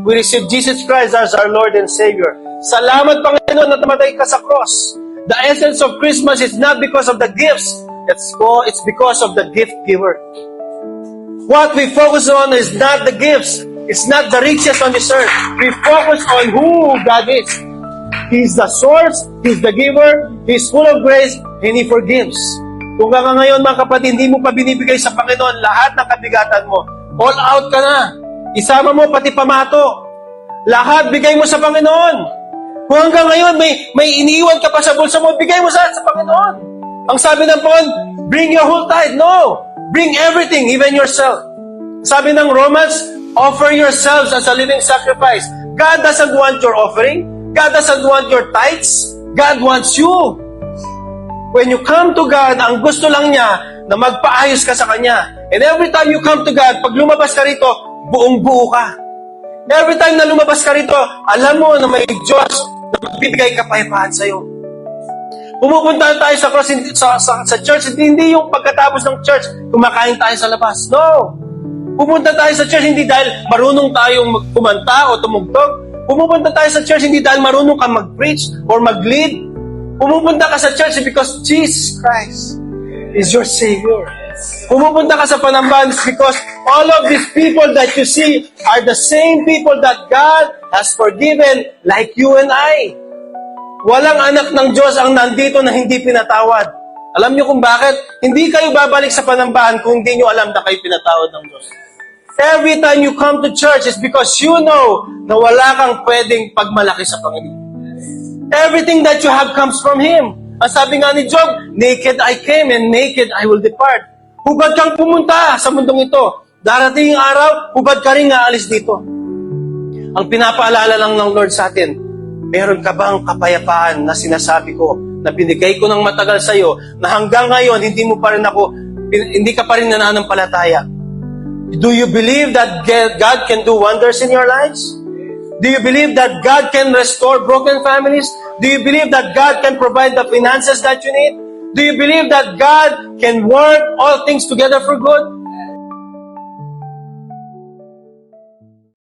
we receive Jesus Christ as our Lord and Savior. Salamat, Panginoon, na namatay ka sa cross. The essence of Christmas is not because of the gifts. It's because of the gift giver. What we focus on is not the gifts. It's not the riches on this earth. We focus on who God is. He's the source, He's the giver, He's full of grace, and He forgives. Kung hanggang ngayon, mga kapatid, hindi mo pa binibigay sa Panginoon lahat ng kabigatan mo, all out ka na. Isama mo pati pamato. Lahat bigay mo sa Panginoon. Kung hanggang ngayon, may iniiwan ka pa sa bulsa mo, bigay mo sa Panginoon. Ang sabi ng Panginoon, bring your whole tithe. No! Bring everything, even yourself. Sabi ng Romans, offer yourselves as a living sacrifice. God doesn't want your offering. God doesn't want your tithes. God wants you. When you come to God, ang gusto lang niya na magpaayos ka sa Kanya. And every time you come to God, pag lumabas ka rito, buong-buo ka. Every time na lumabas ka rito, alam mo na may Diyos na magbibigay kapayapaan sa'yo. Pumupunta tayo sa cross, sa church, hindi yung pagkatapos ng church, kumakain tayo sa labas. No! Pumunta tayo sa church hindi dahil marunong tayong kumanta o tumugtog. Pumupunta tayo sa church hindi dahil marunong ka mag-preach or mag-lead. Pumupunta ka sa church because Jesus Christ is your Savior. Pumupunta ka sa panambahan because all of these people that you see are the same people that God has forgiven like you and I. Walang anak ng Diyos ang nandito na hindi pinatawad. Alam niyo kung bakit? Hindi kayo babalik sa panambahan kung hindi niyo alam na kayo pinatawad ng Diyos. Every time you come to church is because you know na wala kang pwedeng pagmalaki sa Panginoon. Everything that you have comes from Him. Ang sabi nga ni Job, naked I came and naked I will depart. Hubad kang pumunta sa mundong ito. Darating yung araw, hubad ka rin aalis dito. Ang pinapaalala lang ng Lord sa atin, meron ka bang kapayapaan na sinasabi ko, na binigay ko ng matagal sa iyo, na hanggang ngayon, hindi ka pa rin nananampalataya? Do you believe that God can do wonders in your lives? Do you believe that God can restore broken families? Do you believe that God can provide the finances that you need? Do you believe that God can work all things together for good?